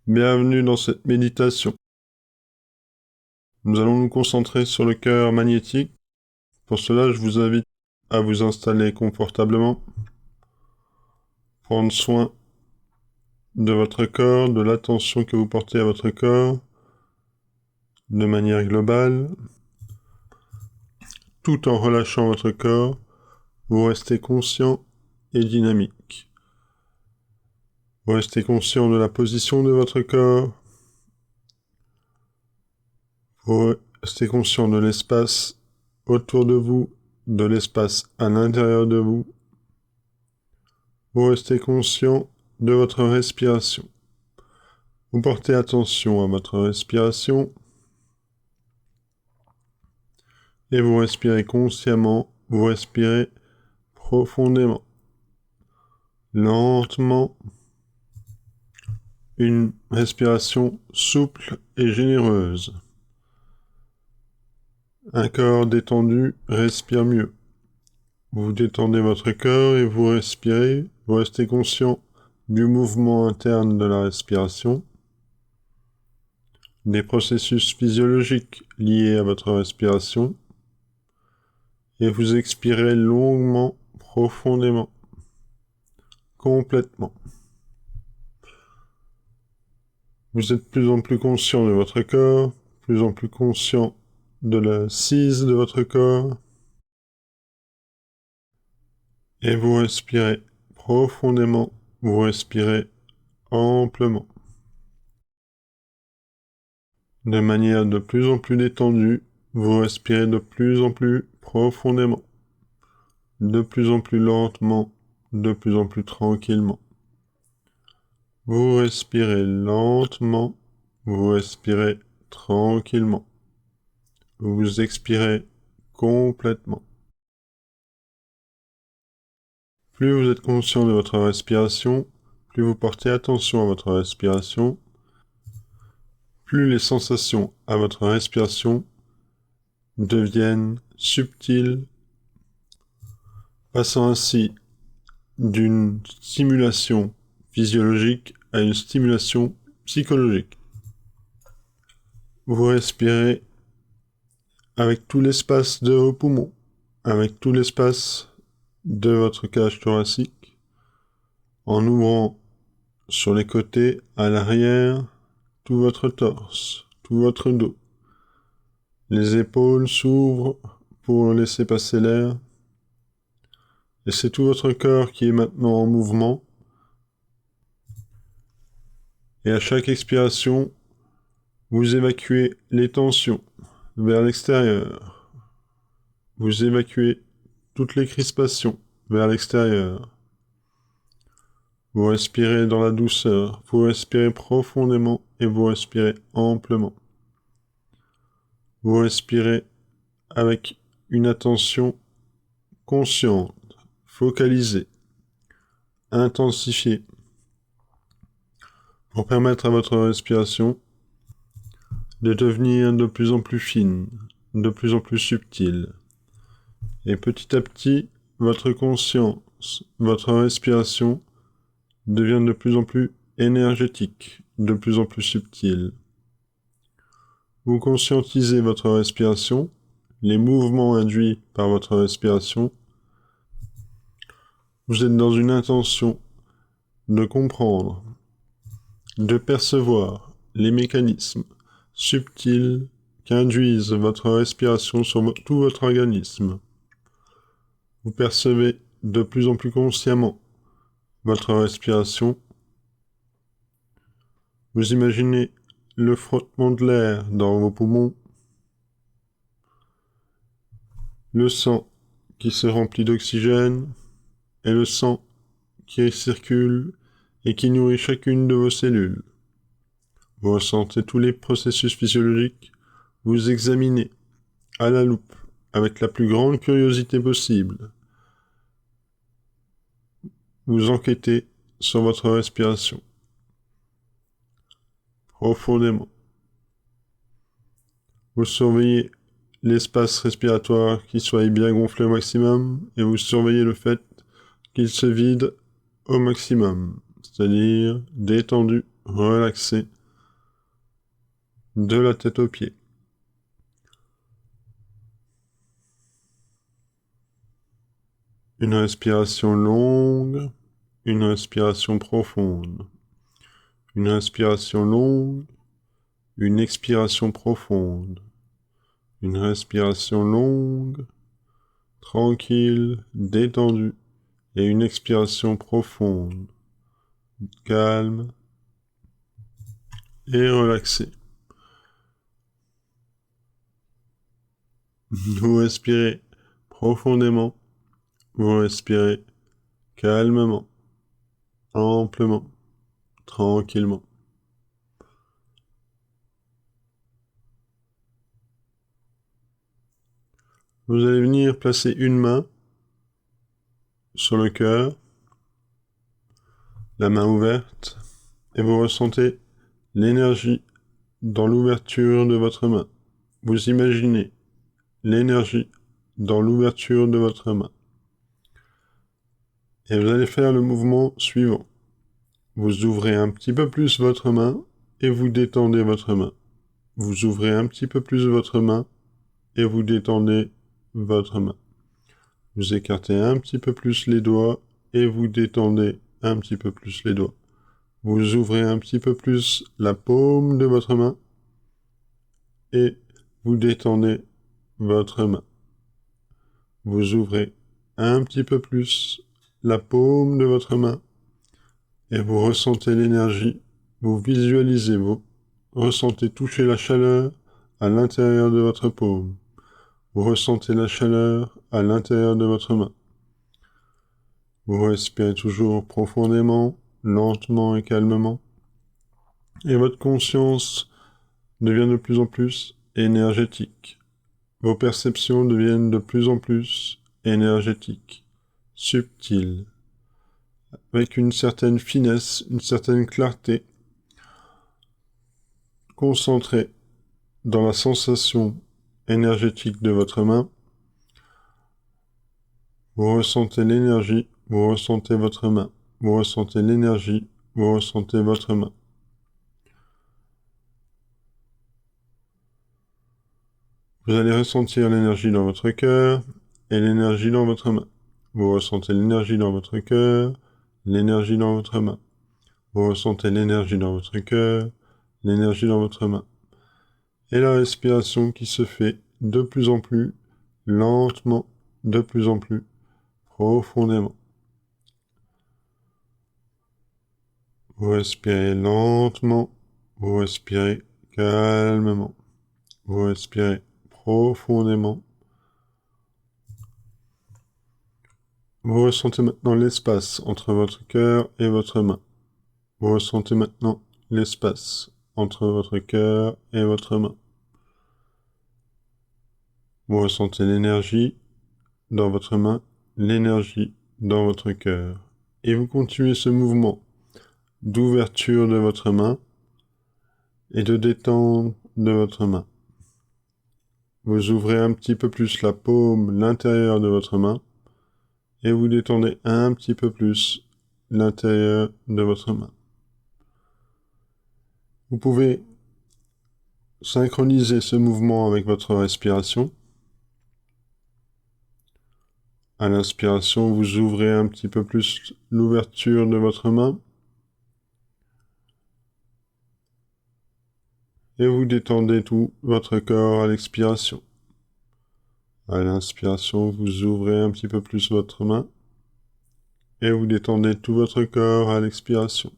Bienvenue dans cette méditation. Nous allons nous concentrer sur le cœur magnétique. Pour cela, je vous invite à vous installer confortablement, prendre soin de votre corps, de l'attention que vous portez à votre corps, de manière globale, tout en relâchant votre corps, vous restez conscient et dynamique. Vous restez conscient de la position de votre corps, vous restez conscient de l'espace autour de vous, de l'espace à l'intérieur de vous. Vous restez conscient de votre respiration. Vous portez attention à votre respiration et vous respirez consciemment, vous respirez profondément, lentement, une respiration souple et généreuse. Un corps détendu respire mieux. Vous détendez votre corps et vous respirez, vous restez conscient du mouvement interne de la respiration, des processus physiologiques liés à votre respiration, et vous expirez longuement, profondément, complètement. Vous êtes de plus en plus conscient de votre corps, de plus en plus conscient de l'assise de votre corps, et vous respirez profondément, vous respirez amplement, de manière de plus en plus détendue, vous respirez de plus en plus profondément, de plus en plus lentement, de plus en plus tranquillement. Vous respirez lentement, vous respirez tranquillement. Vous expirez complètement. Plus vous êtes conscient de votre respiration, plus vous portez attention à votre respiration, plus les sensations à votre respiration deviennent subtiles, passant ainsi d'une stimulation physiologique à une stimulation psychologique. Vous respirez avec tout l'espace de vos poumons, avec tout l'espace de votre cage thoracique, en ouvrant sur les côtés, à l'arrière, tout votre torse, tout votre dos. Les épaules s'ouvrent pour laisser passer l'air, et c'est tout votre corps qui est maintenant en mouvement. Et à chaque expiration, vous évacuez les tensions vers l'extérieur. Vous évacuez toutes les crispations vers l'extérieur. Vous respirez dans la douceur, vous respirez profondément et vous respirez amplement. Vous respirez avec une attention consciente, focalisée, intensifiée, pour permettre à votre respiration de devenir de plus en plus fine, de plus en plus subtile. Et petit à petit, votre conscience, votre respiration devient de plus en plus énergétique, de plus en plus subtile. Vous conscientisez votre respiration, les mouvements induits par votre respiration. Vous êtes dans une intention de comprendre, de percevoir les mécanismes subtils qu'induisent votre respiration sur tout votre organisme. Vous percevez de plus en plus consciemment votre respiration. Vous imaginez le frottement de l'air dans vos poumons, le sang qui se remplit d'oxygène et le sang qui circule et qui nourrit chacune de vos cellules. Vous ressentez tous les processus physiologiques, vous examinez à la loupe avec la plus grande curiosité possible. Vous enquêtez sur votre respiration profondément. Vous surveillez l'espace respiratoire qui soit bien gonflé au maximum et vous surveillez le fait qu'il se vide au maximum, c'est-à-dire détendu relaxé de la tête aux pieds. Une respiration longue, une respiration profonde. Une respiration longue, une expiration profonde. Une respiration longue, tranquille, détendue, et une expiration profonde, calme et relaxée. Vous respirez profondément, vous respirez calmement, amplement, tranquillement. Vous allez venir placer une main sur le cœur, la main ouverte, et vous ressentez l'énergie dans l'ouverture de votre main. Vous imaginez l'énergie dans l'ouverture de votre main. Et vous allez faire le mouvement suivant. Vous ouvrez un petit peu plus votre main et vous détendez votre main. Vous ouvrez un petit peu plus votre main et vous détendez votre main. Vous écartez un petit peu plus les doigts et vous détendez un petit peu plus les doigts. Vous ouvrez un petit peu plus la paume de votre main et vous détendez votre main. Vous ouvrez un petit peu plus la paume de votre main et vous ressentez l'énergie, vous visualisez, vous ressentez toucher la chaleur à l'intérieur de votre paume. Vous ressentez la chaleur à l'intérieur de votre main. Vous respirez toujours profondément, lentement et calmement. Et votre conscience devient de plus en plus énergétique. Vos perceptions deviennent de plus en plus énergétiques, subtiles, avec une certaine finesse, une certaine clarté, concentrée dans la sensation énergétique de votre main. Vous ressentez l'énergie, vous ressentez votre main. Vous ressentez l'énergie, vous ressentez votre main. Vous allez ressentir l'énergie dans votre cœur et l'énergie dans votre main. Vous ressentez l'énergie dans votre cœur, l'énergie dans votre main. Vous ressentez l'énergie dans votre cœur, l'énergie dans votre main. Et la respiration qui se fait de plus en plus lentement, de plus en plus profondément. Vous respirez lentement, vous respirez calmement, vous respirez profondément. Vous ressentez maintenant l'espace entre votre cœur et votre main. Vous ressentez maintenant l'espace entre votre cœur et votre main. Vous ressentez l'énergie dans votre main, l'énergie dans votre cœur. Et vous continuez ce mouvement d'ouverture de votre main et de détente de votre main. Vous ouvrez un petit peu plus la paume, l'intérieur de votre main, et vous détendez un petit peu plus l'intérieur de votre main. Vous pouvez synchroniser ce mouvement avec votre respiration. À l'inspiration, vous ouvrez un petit peu plus l'ouverture de votre main et vous détendez tout votre corps à l'expiration. À l'inspiration, vous ouvrez un petit peu plus votre main et vous détendez tout votre corps à l'expiration.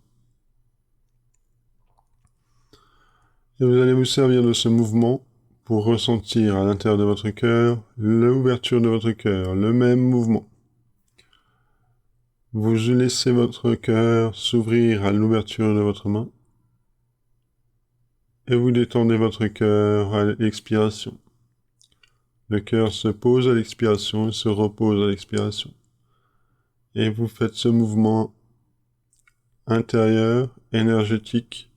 Et vous allez vous servir de ce mouvement pour ressentir à l'intérieur de votre cœur l'ouverture de votre cœur, le même mouvement. Vous laissez votre cœur s'ouvrir à l'ouverture de votre main et vous détendez votre cœur à l'expiration. Le cœur se pose à l'expiration et se repose à l'expiration. Et vous faites ce mouvement intérieur, énergétique.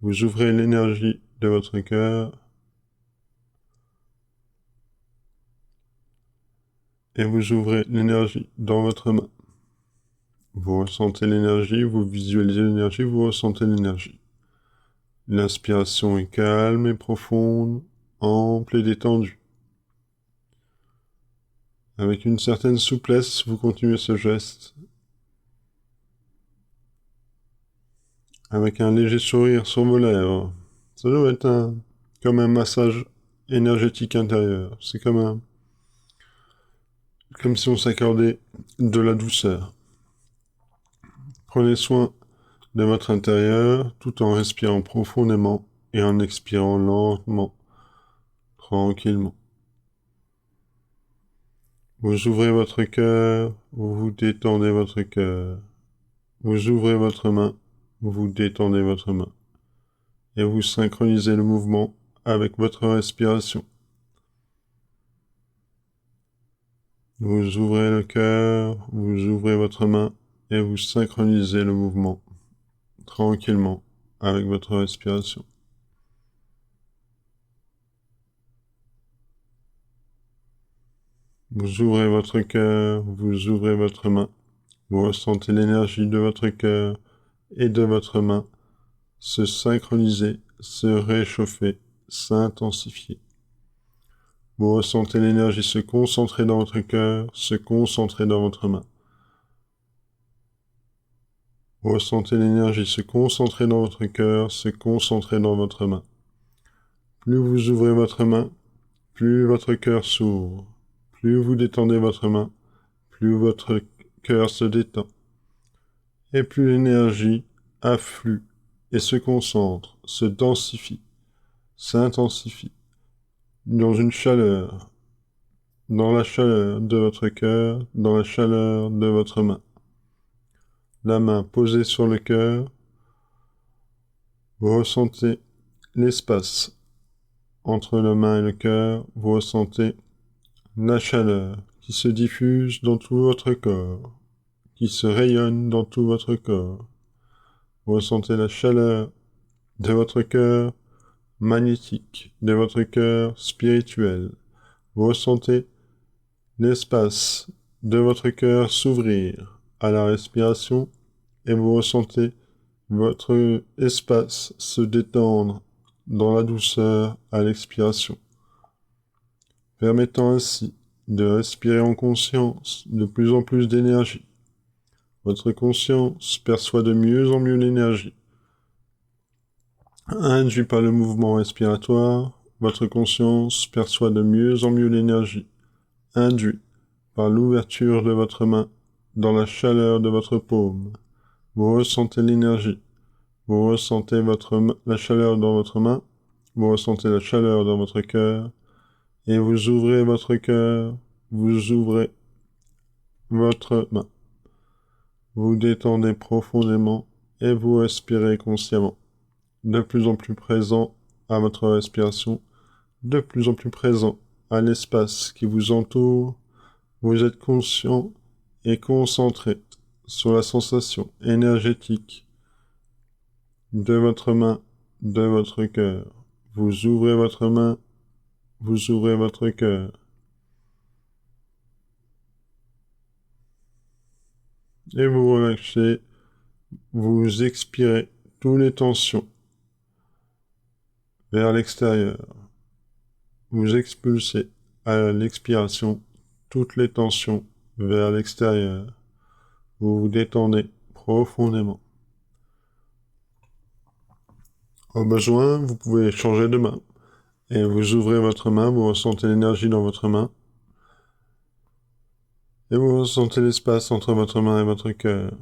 Vous ouvrez l'énergie de votre cœur et vous ouvrez l'énergie dans votre main. Vous ressentez l'énergie, vous visualisez l'énergie, vous ressentez l'énergie. L'inspiration est calme et profonde, ample et détendue. Avec une certaine souplesse, vous continuez ce geste. Avec un léger sourire sur vos lèvres. Ça doit être comme un massage énergétique intérieur. C'est comme si on s'accordait de la douceur. Prenez soin de votre intérieur tout en respirant profondément et en expirant lentement, tranquillement. Vous ouvrez votre cœur, vous détendez votre cœur. Vous ouvrez votre main, vous détendez votre main. Et vous synchronisez le mouvement avec votre respiration. Vous ouvrez le cœur, vous ouvrez votre main et vous synchronisez le mouvement tranquillement avec votre respiration. Vous ouvrez votre cœur, vous ouvrez votre main, vous ressentez l'énergie de votre cœur et de votre main se synchroniser, se réchauffer, s'intensifier. Vous ressentez l'énergie se concentrer dans votre cœur, se concentrer dans votre main. Vous ressentez l'énergie se concentrer dans votre cœur, se concentrer dans votre main. Plus vous ouvrez votre main, plus votre cœur s'ouvre. Plus vous détendez votre main, plus votre cœur se détend. Et plus l'énergie afflue et se concentre, se densifie, s'intensifie dans une chaleur, dans la chaleur de votre cœur, dans la chaleur de votre main. La main posée sur le cœur, vous ressentez l'espace entre la main et le cœur, vous ressentez la chaleur qui se diffuse dans tout votre corps, qui se rayonne dans tout votre corps. Vous ressentez la chaleur de votre cœur magnétique, de votre cœur spirituel. Vous ressentez l'espace de votre cœur s'ouvrir à la respiration et vous ressentez votre espace se détendre dans la douceur à l'expiration, permettant ainsi de respirer en conscience de plus en plus d'énergie. Votre conscience perçoit de mieux en mieux l'énergie. Induit par le mouvement respiratoire, votre conscience perçoit de mieux en mieux l'énergie. Induit par l'ouverture de votre main dans la chaleur de votre paume. Vous ressentez l'énergie. Vous ressentez la chaleur dans votre main. Vous ressentez la chaleur dans votre cœur. Et vous ouvrez votre cœur. Vous ouvrez votre main. Vous détendez profondément et vous respirez consciemment. De plus en plus présent à votre respiration. De plus en plus présent à l'espace qui vous entoure. Vous êtes conscient et concentré sur la sensation énergétique de votre main, de votre cœur. Vous ouvrez votre main, vous ouvrez votre cœur. Et vous relâchez, vous expirez toutes les tensions vers l'extérieur. Vous expulsez à l'expiration toutes les tensions vers l'extérieur. Vous vous détendez profondément. Au besoin, vous pouvez changer de main. Et vous ouvrez votre main, vous ressentez l'énergie dans votre main. Et vous ressentez l'espace entre votre main et votre cœur.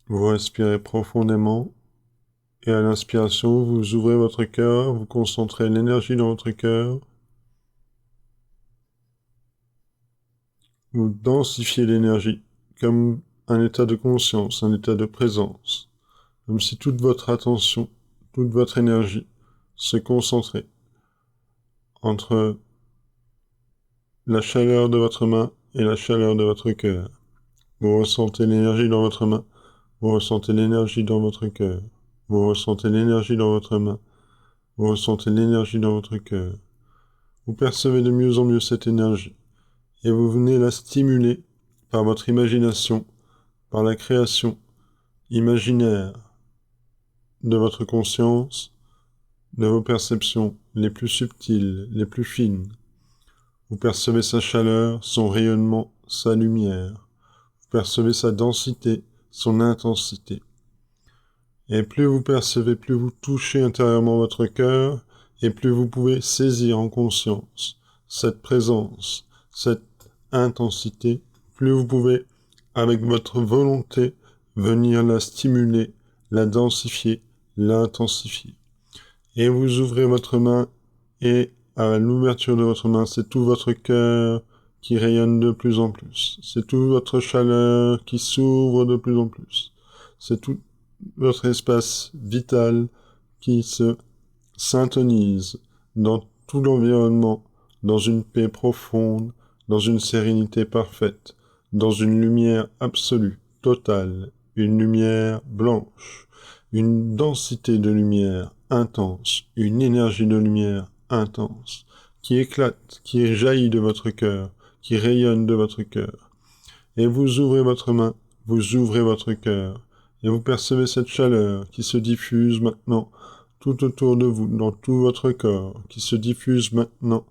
Vous respirez profondément. Et à l'inspiration, vous ouvrez votre cœur, vous concentrez l'énergie dans votre cœur. Vous densifiez l'énergie comme un état de conscience, un état de présence. Comme si toute votre attention, toute votre énergie se concentrait entre la chaleur de votre main et la chaleur de votre cœur. Vous ressentez l'énergie dans votre main, vous ressentez l'énergie dans votre cœur. Vous ressentez l'énergie dans votre main, vous ressentez l'énergie dans votre cœur. Vous percevez de mieux en mieux cette énergie et vous venez la stimuler par votre imagination, par la création imaginaire de votre conscience, de vos perceptions les plus subtiles, les plus fines. Vous percevez sa chaleur, son rayonnement, sa lumière. Vous percevez sa densité, son intensité. Et plus vous percevez, plus vous touchez intérieurement votre cœur, et plus vous pouvez saisir en conscience cette présence, cette intensité, plus vous pouvez, avec votre volonté, venir la stimuler, la densifier, l'intensifier. Et vous ouvrez votre main, et à l'ouverture de votre main, c'est tout votre cœur qui rayonne de plus en plus. C'est toute votre chaleur qui s'ouvre de plus en plus. C'est tout votre espace vital qui se syntonise dans tout l'environnement, dans une paix profonde, dans une sérénité parfaite, dans une lumière absolue, totale, une lumière blanche, une densité de lumière intense, une énergie de lumière intense, qui éclate, qui jaillit de votre cœur, qui rayonne de votre cœur. Et vous ouvrez votre main, vous ouvrez votre cœur, et vous percevez cette chaleur qui se diffuse maintenant tout autour de vous, dans tout votre corps, qui se diffuse maintenant,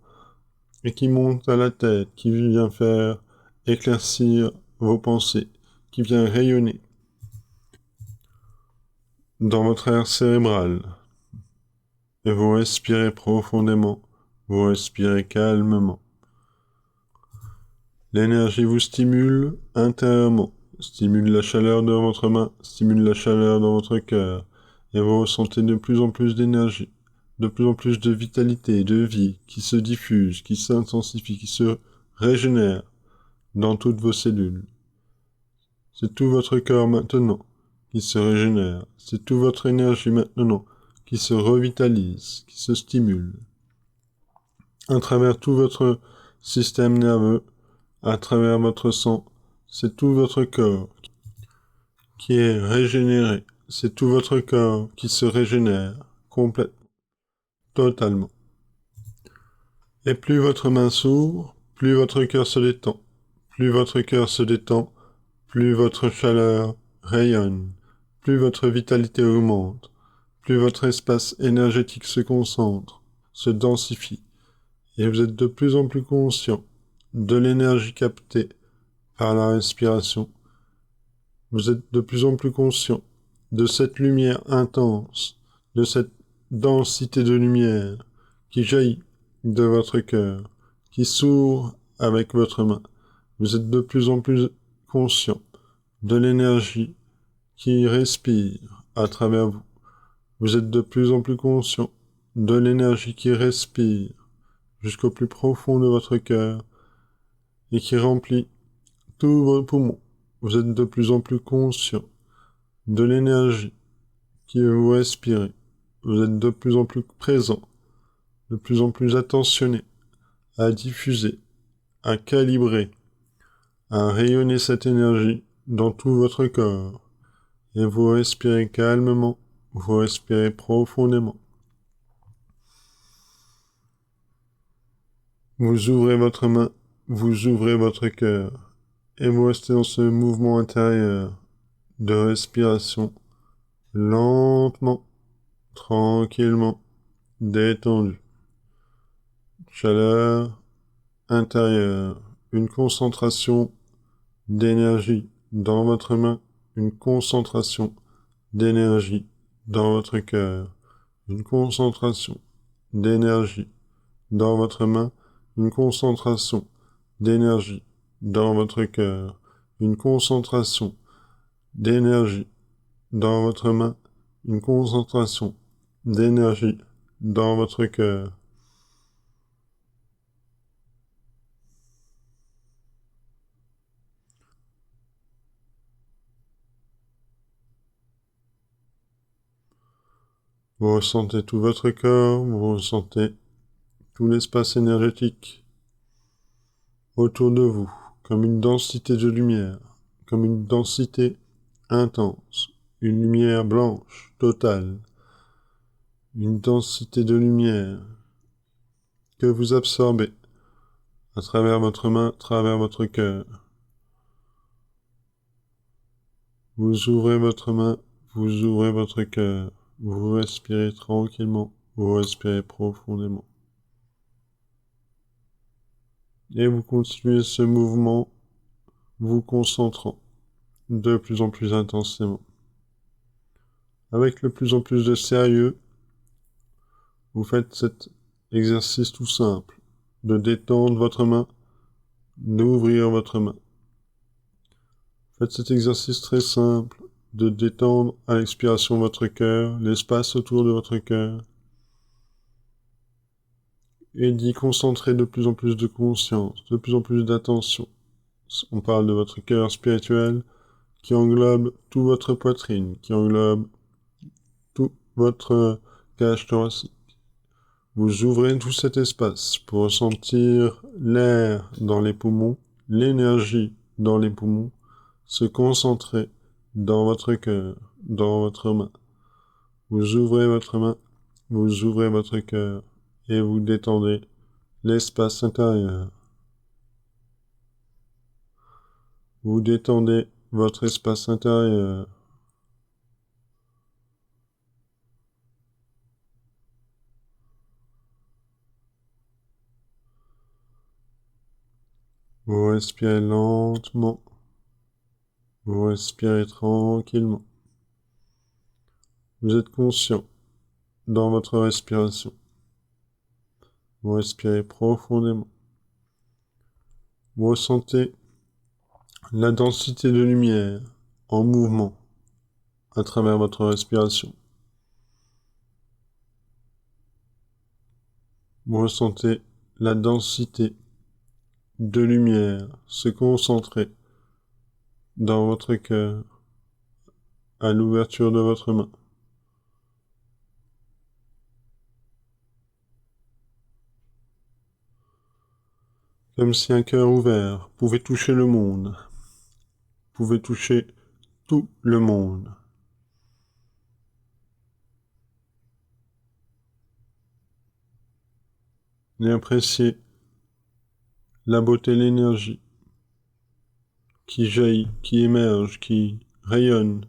et qui monte à la tête, qui vient faire éclaircir vos pensées, qui vient rayonner dans votre aire cérébrale. Et vous respirez profondément, vous respirez calmement. L'énergie vous stimule intérieurement, stimule la chaleur de votre main, stimule la chaleur dans votre cœur, et vous ressentez de plus en plus d'énergie, de plus en plus de vitalité, de vie, qui se diffuse, qui s'intensifie, qui se régénère dans toutes vos cellules. C'est tout votre corps maintenant qui se régénère, c'est toute votre énergie maintenant qui se revitalise, qui se stimule. À travers tout votre système nerveux, à travers votre sang, c'est tout votre corps qui est régénéré. C'est tout votre corps qui se régénère complètement, totalement. Et plus votre main s'ouvre, plus votre cœur se détend. Plus votre cœur se détend, plus votre chaleur rayonne, plus votre vitalité augmente, plus votre espace énergétique se concentre, se densifie. Et vous êtes de plus en plus conscient de l'énergie captée par la respiration. Vous êtes de plus en plus conscient de cette lumière intense, de cette densité de lumière qui jaillit de votre cœur, qui s'ouvre avec votre main. Vous êtes de plus en plus conscient de l'énergie qui respire à travers vous. Vous êtes de plus en plus conscient de l'énergie qui respire jusqu'au plus profond de votre cœur et qui remplit tous vos poumons. Vous êtes de plus en plus conscient de l'énergie qui vous respirez. Vous êtes de plus en plus présent, de plus en plus attentionné à diffuser, à calibrer, à rayonner cette énergie dans tout votre corps. Et vous respirez calmement, vous respirez profondément. Vous ouvrez votre main, vous ouvrez votre cœur, et vous restez dans ce mouvement intérieur de respiration, lentement, tranquillement, détendu. Chaleur intérieure, une concentration d'énergie dans votre main, une concentration d'énergie dans votre cœur, une concentration d'énergie dans votre main, une concentration d'énergie dans votre cœur, une concentration d'énergie dans votre main, une concentration d'énergie dans votre cœur. Vous ressentez tout votre corps, vous ressentez tout l'espace énergétique autour de vous, comme une densité de lumière, comme une densité intense, une lumière blanche, totale, une densité de lumière que vous absorbez à travers votre main, à travers votre cœur. Vous ouvrez votre main, vous ouvrez votre cœur, vous respirez tranquillement, vous respirez profondément. Et vous continuez ce mouvement, vous concentrant de plus en plus intensément. Avec de plus en plus de sérieux, vous faites cet exercice tout simple, de détendre votre main, d'ouvrir votre main. Faites cet exercice très simple, de détendre à l'expiration votre cœur, l'espace autour de votre cœur, et d'y concentrer de plus en plus de conscience, de plus en plus d'attention. On parle de votre cœur spirituel qui englobe toute votre poitrine, qui englobe tout votre cage thoracique. Vous ouvrez tout cet espace pour ressentir l'air dans les poumons, l'énergie dans les poumons, se concentrer dans votre cœur, dans votre main. Vous ouvrez votre main, vous ouvrez votre cœur et vous détendez l'espace intérieur. Vous détendez votre espace intérieur. Vous respirez lentement. Vous respirez tranquillement. Vous êtes conscient dans votre respiration. Vous respirez profondément. Vous ressentez la densité de lumière en mouvement à travers votre respiration. Vous ressentez la densité de lumière se concentrer dans votre cœur à l'ouverture de votre main. Comme si un cœur ouvert pouvait toucher le monde, pouvait toucher tout le monde. Et appréciez la beauté, l'énergie qui jaillit, qui émerge, qui rayonne.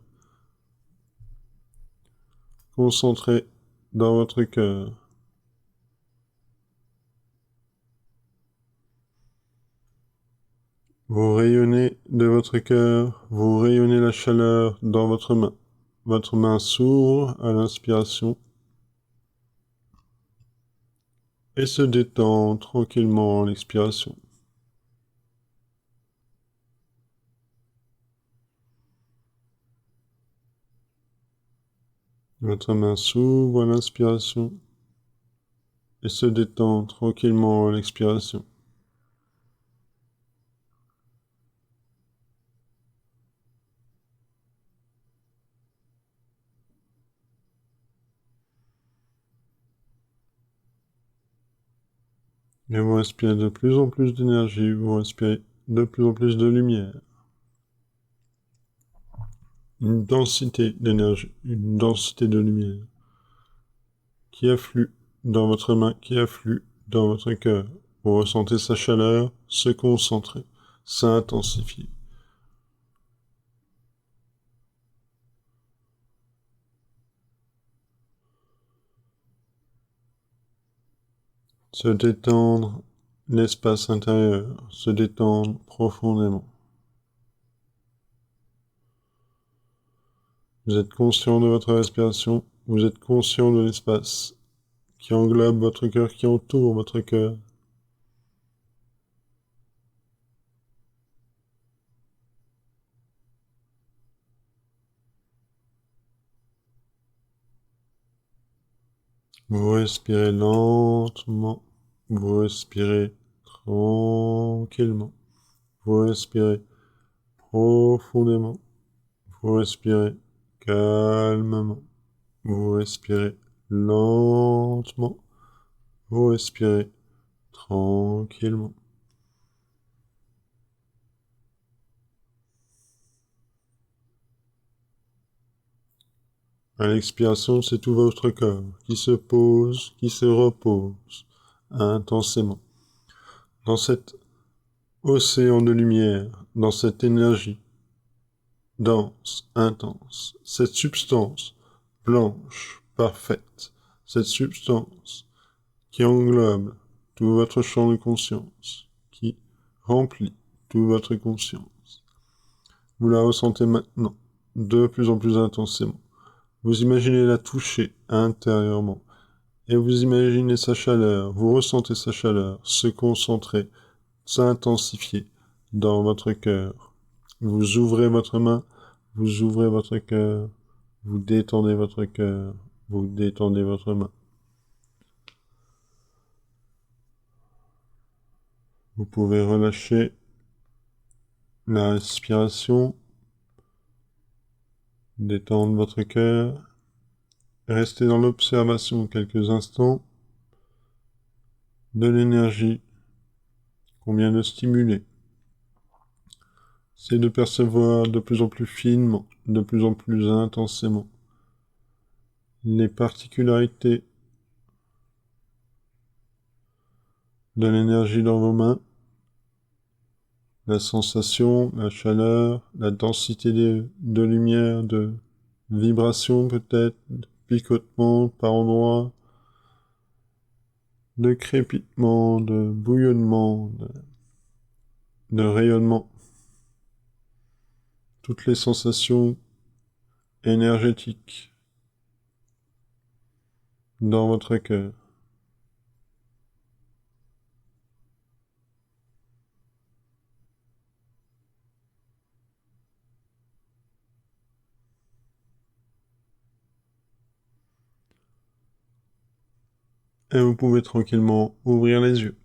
Concentrez dans votre cœur. Vous rayonnez de votre cœur, vous rayonnez la chaleur dans votre main. Votre main s'ouvre à l'inspiration et se détend tranquillement à l'expiration. Votre main s'ouvre à l'inspiration et se détend tranquillement à l'expiration. Et vous respirez de plus en plus d'énergie, vous respirez de plus en plus de lumière. Une densité d'énergie, une densité de lumière qui afflue dans votre main, qui afflue dans votre cœur. Vous ressentez sa chaleur se concentrer, s'intensifier. Se détendre l'espace intérieur, se détendre profondément. Vous êtes conscient de votre respiration, vous êtes conscient de l'espace qui englobe votre cœur, qui entoure votre cœur. Vous respirez lentement, vous respirez tranquillement, vous respirez profondément, vous respirez calmement, vous respirez lentement, vous respirez tranquillement. À l'expiration, c'est tout votre corps qui se pose, qui se repose intensément dans cet océan de lumière, dans cette énergie dense, intense. Cette substance blanche, parfaite. Cette substance qui englobe tout votre champ de conscience, qui remplit toute votre conscience. Vous la ressentez maintenant, de plus en plus intensément. Vous imaginez la toucher intérieurement, et vous imaginez sa chaleur, vous ressentez sa chaleur se concentrer, s'intensifier dans votre cœur. Vous ouvrez votre main, vous ouvrez votre cœur, vous détendez votre cœur, vous détendez votre main. Vous pouvez relâcher la respiration, détendre votre cœur, rester dans l'observation quelques instants de l'énergie qu'on vient de stimuler. C'est de percevoir de plus en plus finement, de plus en plus intensément les particularités de l'énergie dans vos mains, la sensation, la chaleur, la densité de lumière, de vibration peut-être, de picotement par endroits, de crépitement, de bouillonnement, de rayonnement. Toutes les sensations énergétiques dans votre cœur. Et vous pouvez tranquillement ouvrir les yeux.